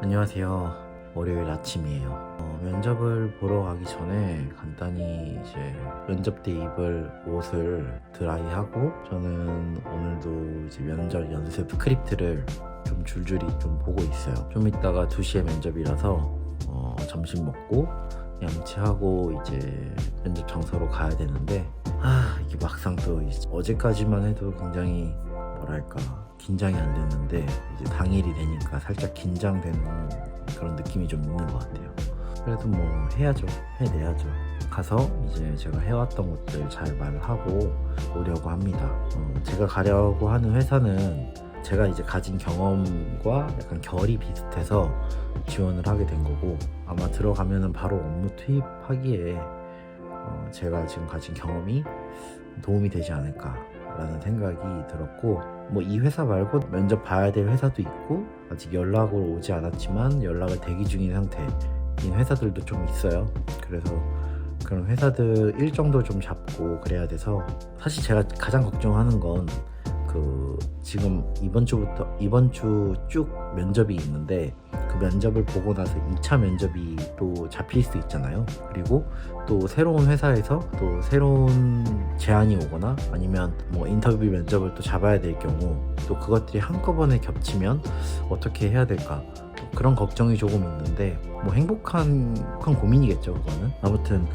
안녕하세요. 월요일 아침이에요. 면접을 보러 가기 전에 간단히 이제 면접 때 입을 옷을 드라이하고, 저는 오늘도 이제 면접 연습 스크립트를 좀 줄줄이 좀 보고 있어요. 좀 이따가 2시에 면접이라서 점심 먹고 양치하고 이제 면접 장소로 가야 되는데, 이게 막상 또 어제까지만 해도 굉장히 뭐랄까 긴장이 안 됐는데, 이제 당일이 되니까 살짝 긴장되는 그런 느낌이 좀 있는 것 같아요. 그래도 뭐 해야죠. 해내야죠. 가서 이제 제가 해왔던 것들 잘 말하고 오려고 합니다. 제가 가려고 하는 회사는 제가 이제 가진 경험과 약간 결이 비슷해서 지원을 하게 된 거고, 아마 들어가면은 바로 업무 투입하기에 제가 지금 가진 경험이 도움이 되지 않을까라는 생각이 들었고, 뭐 이 회사 말고 면접 봐야 될 회사도 있고, 아직 연락으로 오지 않았지만 연락을 대기 중인 상태인 회사들도 좀 있어요. 그래서 그런 회사들 일정도 좀 잡고 그래야 돼서, 사실 제가 가장 걱정하는 건 지금 이번 주 쭉 면접이 있는데, 그 면접을 보고 나서 2차 면접이 또 잡힐 수 있잖아요. 그리고 또 새로운 회사에서 또 새로운 제안이 오거나 아니면 뭐 인터뷰 면접을 또 잡아야 될 경우, 또 그것들이 한꺼번에 겹치면 어떻게 해야 될까, 그런 걱정이 조금 있는데, 뭐 행복한 고민이겠죠 그거는. 아무튼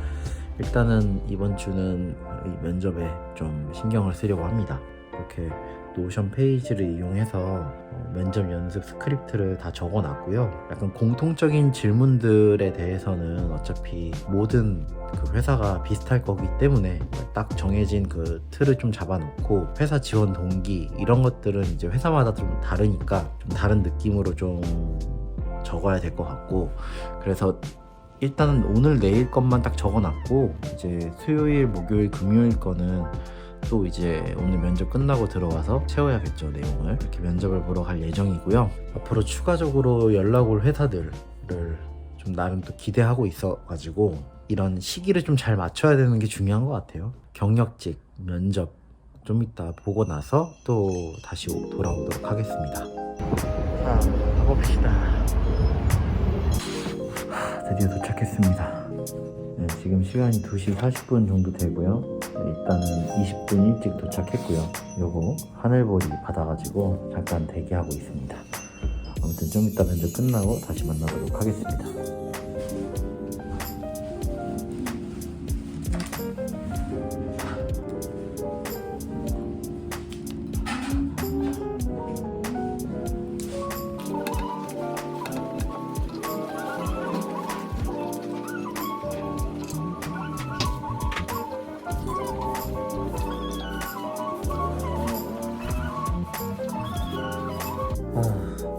일단은 이번 주는 이 면접에 좀 신경을 쓰려고 합니다. 이렇게 노션 페이지를 이용해서 면접 연습 스크립트를 다 적어놨고요. 약간 공통적인 질문들에 대해서는 어차피 모든 그 회사가 비슷할 거기 때문에 딱 정해진 그 틀을 좀 잡아놓고, 회사 지원 동기 이런 것들은 이제 회사마다 좀 다르니까 좀 다른 느낌으로 좀 적어야 될 것 같고, 그래서 일단은 오늘 내일 것만 딱 적어놨고, 이제 수요일 목요일 금요일 거는 또 이제 오늘 면접 끝나고 들어와서 채워야겠죠, 내용을. 이렇게 면접을 보러 갈 예정이고요. 앞으로 추가적으로 연락 올 회사들을 좀 나름 또 기대하고 있어가지고, 이런 시기를 좀 잘 맞춰야 되는 게 중요한 것 같아요. 경력직 면접 좀 이따 보고 나서 또 다시 돌아오도록 하겠습니다. 자, 가봅시다. 드디어 도착했습니다. 네, 지금 시간이 2시 40분 정도 되고요. 일단은 20분 일찍 도착했고요. 요거 하늘보리 받아가지고 잠깐 대기하고 있습니다. 아무튼 좀 이따 면접 끝나고 다시 만나도록 하겠습니다.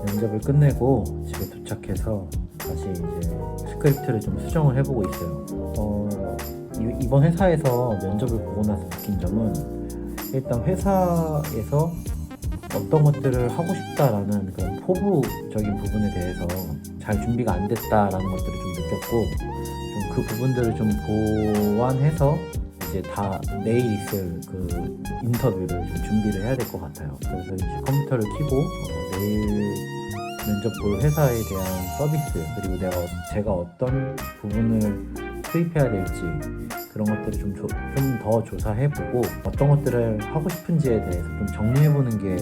면접을 끝내고 집에 도착해서 다시 이제 스크립트를 좀 수정을 해보고 있어요. 이번 회사에서 면접을 보고 나서 느낀 점은, 일단 회사에서 어떤 것들을 하고 싶다라는 그런 포부적인 부분에 대해서 잘 준비가 안 됐다라는 것들을 좀 느꼈고, 좀 그 부분들을 좀 보완해서 이제 다 내일 있을 그 인터뷰를 좀 준비를 해야 될 것 같아요. 그래서 이제 컴퓨터를 켜고 내일 면접 볼 회사에 대한 서비스, 그리고 제가 어떤 부분을 투입해야 될지 그런 것들을 좀 더 조사해보고, 어떤 것들을 하고 싶은지에 대해서 좀 정리해보는 게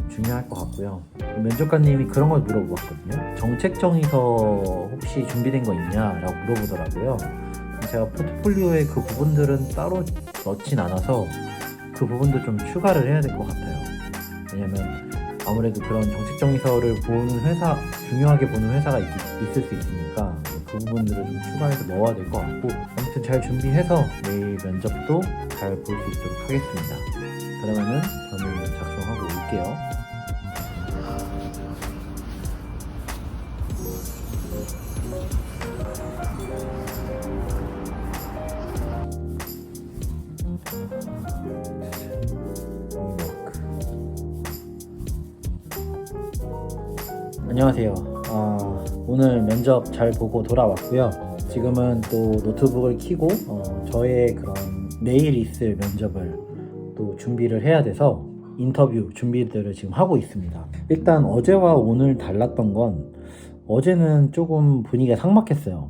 중요할 것 같고요. 면접관님이 그런 걸 물어보았거든요. 정책 정의서 혹시 준비된 거 있냐라고 물어보더라고요. 제가 포트폴리오에 그 부분들은 따로 넣진 않아서 그 부분도 좀 추가를 해야 될 것 같아요. 왜냐면 아무래도 그런 정책 정의서를 보는 회사, 중요하게 보는 회사가 있을 수 있으니까 그 부분들을 좀 추가해서 넣어야 될 것 같고, 아무튼 잘 준비해서 내일 면접도 잘 볼 수 있도록 하겠습니다. 그러면은 저는 작성하고 올게요. 안녕하세요. 오늘 면접 잘 보고 돌아왔고요. 지금은 또 노트북을 켜고 저의 그런 내일 있을 면접을 또 준비를 해야 돼서 인터뷰 준비들을 지금 하고 있습니다. 일단 어제와 오늘 달랐던 건 어제는 조금 분위기가 삭막했어요.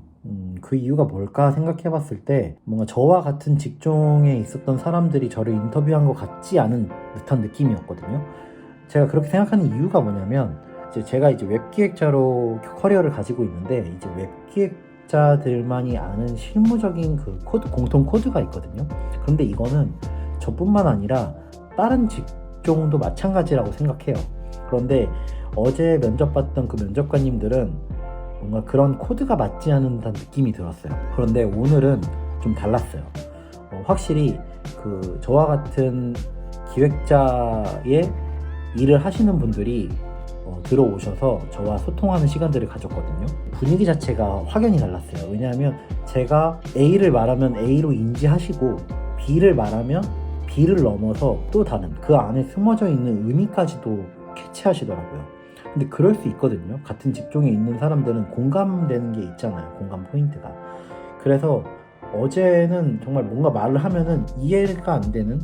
그 이유가 뭘까 생각해 봤을 때 뭔가 저와 같은 직종에 있었던 사람들이 저를 인터뷰한 것 같지 않은 듯한 느낌이었거든요. 제가 그렇게 생각하는 이유가 뭐냐면 제가 이제 웹기획자로 커리어를 가지고 있는데 이제 웹기획자들만이 아는 실무적인 그 코드, 공통 코드가 있거든요. 그런데 이거는 저뿐만 아니라 다른 직종도 마찬가지라고 생각해요. 그런데 어제 면접 봤던 그 면접관님들은 뭔가 그런 코드가 맞지 않는 느낌이 들었어요. 그런데 오늘은 좀 달랐어요. 확실히 그 저와 같은 기획자의 일을 하시는 분들이 들어오셔서 저와 소통하는 시간들을 가졌거든요. 분위기 자체가 확연히 달랐어요. 왜냐하면 제가 A를 말하면 A로 인지하시고 B를 말하면 B를 넘어서 또 다른 그 안에 숨어져 있는 의미까지도 캐치하시더라고요. 근데 그럴 수 있거든요. 같은 직종에 있는 사람들은 공감되는 게 있잖아요. 공감 포인트가. 그래서 어제는 정말 뭔가 말을 하면은 이해가 안 되는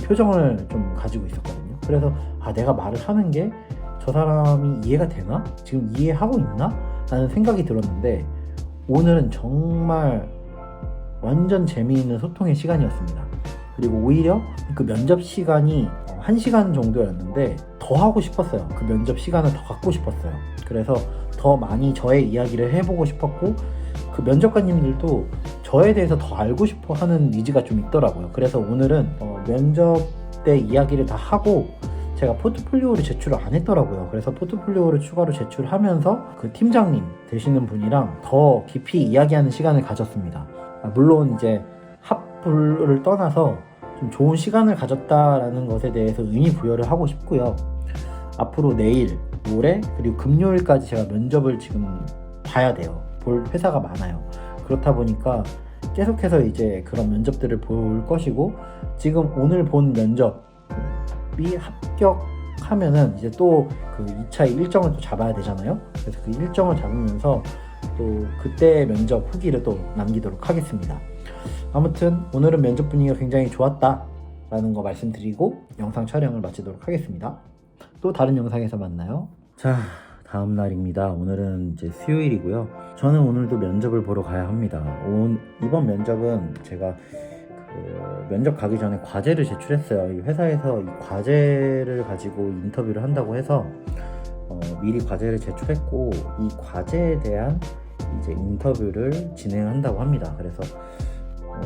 표정을 좀 가지고 있었거든요. 그래서 내가 말을 하는 게 저 사람이 이해가 되나? 지금 이해하고 있나? 라는 생각이 들었는데 오늘은 정말 완전 재미있는 소통의 시간이었습니다. 그리고 오히려 그 면접 시간이 1시간 정도였는데 더 하고 싶었어요. 그 면접 시간을 더 갖고 싶었어요. 그래서 더 많이 저의 이야기를 해보고 싶었고 그 면접관님들도 저에 대해서 더 알고 싶어 하는 니즈가 좀 있더라고요. 그래서 오늘은 면접 때 이야기를 다 하고 제가 포트폴리오를 제출을 안 했더라고요. 그래서 포트폴리오를 추가로 제출하면서 그 팀장님 되시는 분이랑 더 깊이 이야기하는 시간을 가졌습니다. 물론 이제 합불을 떠나서 좀 좋은 시간을 가졌다라는 것에 대해서 의미 부여를 하고 싶고요. 앞으로 내일, 모레, 그리고 금요일까지 제가 면접을 지금 봐야 돼요. 볼 회사가 많아요. 그렇다 보니까 계속해서 이제 그런 면접들을 볼 것이고 지금 오늘 본 면접이 합격하면은 이제 또 그 2차 일정을 또 잡아야 되잖아요. 그래서 그 일정을 잡으면서 또 그때 면접 후기를 또 남기도록 하겠습니다. 아무튼 오늘은 면접 분위기가 굉장히 좋았다 라는 거 말씀드리고 영상 촬영을 마치도록 하겠습니다. 또 다른 영상에서 만나요. 자, 다음 날입니다. 오늘은 이제 수요일이고요. 저는 오늘도 면접을 보러 가야 합니다. 이번 면접은 제가 면접 가기 전에 과제를 제출했어요. 이 회사에서 이 과제를 가지고 인터뷰를 한다고 해서 미리 과제를 제출했고 이 과제에 대한 이제 인터뷰를 진행한다고 합니다. 그래서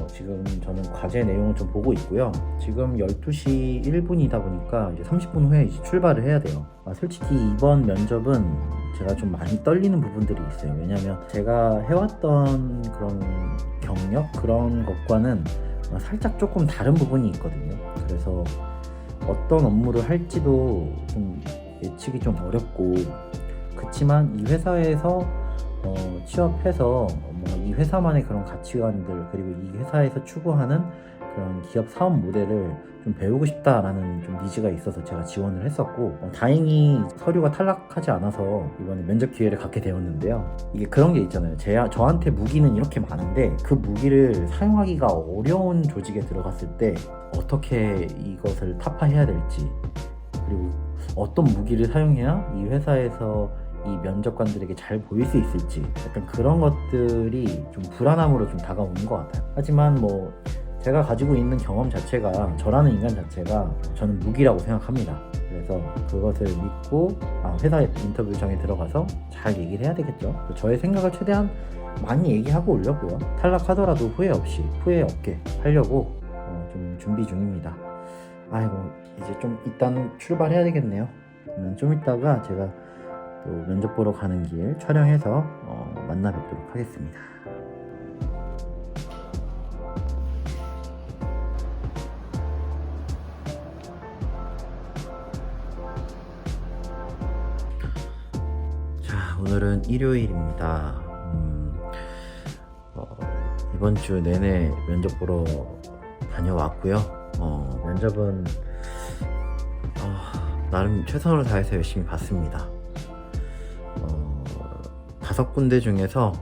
지금 저는 과제 내용을 좀 보고 있고요. 지금 12시 1분이다 보니까 이제 30분 후에 이제 출발을 해야 돼요. 솔직히 이번 면접은 제가 좀 많이 떨리는 부분들이 있어요. 왜냐면 제가 해왔던 그런 경력 그런 것과는 살짝 조금 다른 부분이 있거든요. 그래서 어떤 업무를 할지도 좀 예측이 좀 어렵고 그치만 이 회사에서 취업해서 이 회사만의 그런 가치관들 그리고 이 회사에서 추구하는 그런 기업 사업 모델을 좀 배우고 싶다라는 좀 니즈가 있어서 제가 지원을 했었고 다행히 서류가 탈락하지 않아서 이번에 면접 기회를 갖게 되었는데요. 이게 그런 게 있잖아요. 저한테 무기는 이렇게 많은데 그 무기를 사용하기가 어려운 조직에 들어갔을 때 어떻게 이것을 타파해야 될지 그리고 어떤 무기를 사용해야 이 회사에서 이 면접관들에게 잘 보일 수 있을지 약간 그런 것들이 좀 불안함으로 좀 다가오는 것 같아요. 하지만 제가 가지고 있는 경험 자체가 저라는 인간 자체가 저는 무기라고 생각합니다. 그래서 그것을 믿고 회사 인터뷰장에 들어가서 잘 얘기를 해야 되겠죠. 저의 생각을 최대한 많이 얘기하고 오려고요. 탈락하더라도 후회 없게 하려고 좀 준비 중입니다. 아이고 이제 좀 일단 출발해야 되겠네요. 좀 이따가 제가 또 면접 보러 가는 길 촬영해서 만나 뵙도록 하겠습니다. 자, 오늘은 일요일입니다. 이번 주 내내 면접 보러 다녀왔고요. 면접은 나름 최선을 다해서 열심히 봤습니다. 5군데 중에서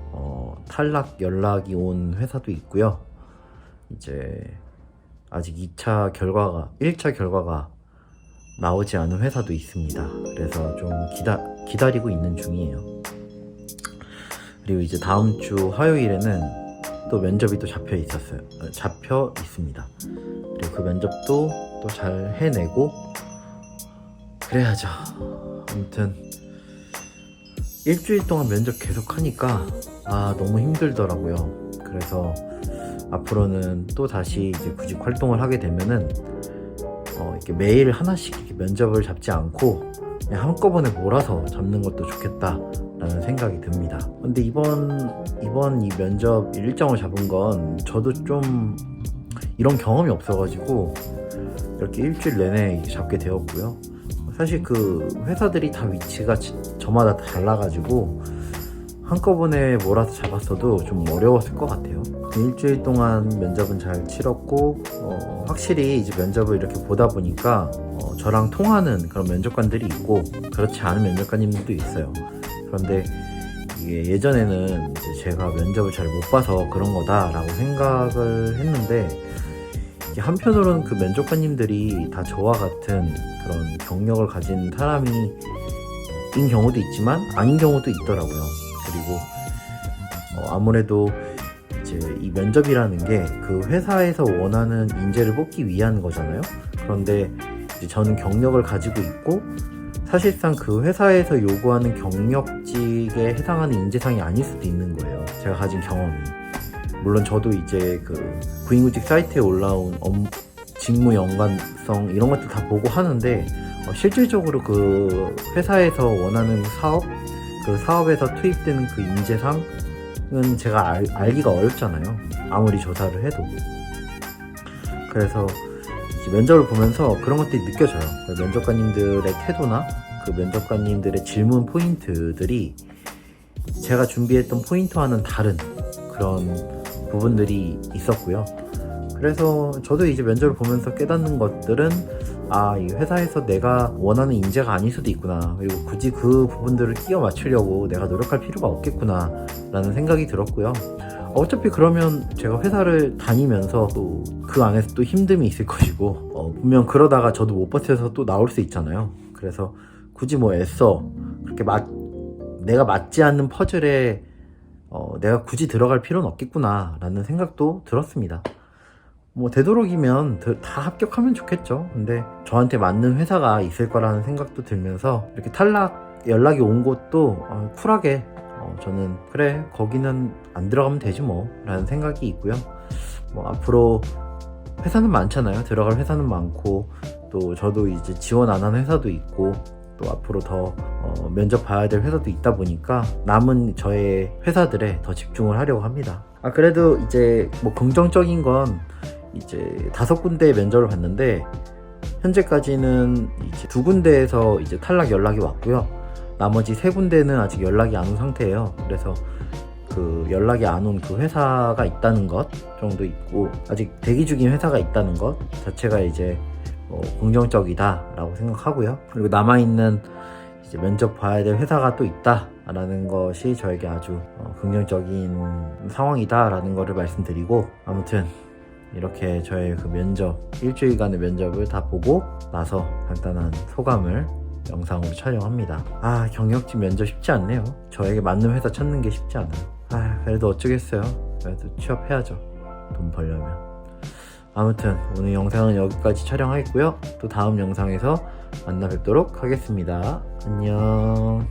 탈락 연락이 온 회사도 있고요. 이제 아직 1차 결과가 나오지 않은 회사도 있습니다. 그래서 좀 기다리고 있는 중이에요. 그리고 이제 다음 주 화요일에는 또 면접이 또 잡혀 있습니다. 그리고 그 면접도 또 잘 해내고 그래야죠. 아무튼 일주일 동안 면접 계속 하니까 너무 힘들더라고요. 그래서 앞으로는 또 다시 이제 구직 활동을 하게 되면은 이렇게 매일 하나씩 이렇게 면접을 잡지 않고 그냥 한꺼번에 몰아서 잡는 것도 좋겠다라는 생각이 듭니다. 근데 이번 이 면접 일정을 잡은 건 저도 좀 이런 경험이 없어가지고 이렇게 일주일 내내 잡게 되었고요. 사실 그 회사들이 다 위치가 저마다 다 달라가지고 한꺼번에 몰아서 잡았어도 좀 어려웠을 것 같아요. 일주일 동안 면접은 잘 치렀고 확실히 이제 면접을 이렇게 보다 보니까 저랑 통하는 그런 면접관들이 있고 그렇지 않은 면접관님들도 있어요. 그런데 이게 예전에는 이제 제가 면접을 잘 못 봐서 그런 거다라고 생각을 했는데 한편으로는 그 면접관님들이 다 저와 같은 그런 경력을 가진 사람인 경우도 있지만 아닌 경우도 있더라고요. 그리고 아무래도 이제 이 면접이라는 게 그 회사에서 원하는 인재를 뽑기 위한 거잖아요. 그런데 이제 저는 경력을 가지고 있고 사실상 그 회사에서 요구하는 경력직에 해당하는 인재상이 아닐 수도 있는 거예요. 제가 가진 경험이. 물론 저도 이제 그 구인구직 사이트에 올라온 직무 연관성 이런 것들 다 보고 하는데 실질적으로 그 회사에서 원하는 사업, 그 사업에서 투입되는 그 인재상은 제가 알기가 어렵잖아요. 아무리 조사를 해도. 그래서 이제 면접을 보면서 그런 것들이 느껴져요. 면접관님들의 태도나 그 면접관님들의 질문 포인트들이 제가 준비했던 포인트와는 다른 그런 부분들이 있었고요. 그래서 저도 이제 면접을 보면서 깨닫는 것들은 이 회사에서 내가 원하는 인재가 아닐 수도 있구나. 그리고 굳이 그 부분들을 끼워 맞추려고 내가 노력할 필요가 없겠구나 라는 생각이 들었고요. 어차피 그러면 제가 회사를 다니면서 또 그 안에서 또 힘듦이 있을 것이고 분명 그러다가 저도 못 버텨서 또 나올 수 있잖아요. 그래서 굳이 뭐 애써 그렇게 내가 맞지 않는 퍼즐에 내가 굳이 들어갈 필요는 없겠구나 라는 생각도 들었습니다. 뭐 되도록이면 다 합격하면 좋겠죠. 근데 저한테 맞는 회사가 있을 거라는 생각도 들면서 이렇게 탈락 연락이 온 곳도 쿨하게 저는 그래 거기는 안 들어가면 되지 뭐 라는 생각이 있고요. 뭐 앞으로 회사는 많잖아요. 들어갈 회사는 많고 또 저도 이제 지원 안 하는 회사도 있고 또 앞으로 더 면접 봐야 될 회사도 있다 보니까 남은 저의 회사들에 더 집중을 하려고 합니다. 그래도 이제 뭐 긍정적인 건 이제 5군데 면접을 봤는데 현재까지는 이제 2군데에서 이제 탈락 연락이 왔고요. 나머지 3군데는 아직 연락이 안 온 상태예요. 그래서 그 연락이 안 온 그 회사가 있다는 것 정도 있고 아직 대기 중인 회사가 있다는 것 자체가 이제 긍정적이다 라고 생각하고요. 그리고 남아있는 이제 면접 봐야 될 회사가 또 있다 라는 것이 저에게 아주 긍정적인 상황이다 라는 거를 말씀드리고 아무튼 이렇게 저의 그 일주일간의 면접을 다 보고 나서 간단한 소감을 영상으로 촬영합니다. 경력직 면접 쉽지 않네요. 저에게 맞는 회사 찾는 게 쉽지 않아요. 그래도 어쩌겠어요. 그래도 취업해야죠. 돈 벌려면. 아무튼 오늘 영상은 여기까지 촬영하겠고요. 또 다음 영상에서 만나 뵙도록 하겠습니다. 안녕.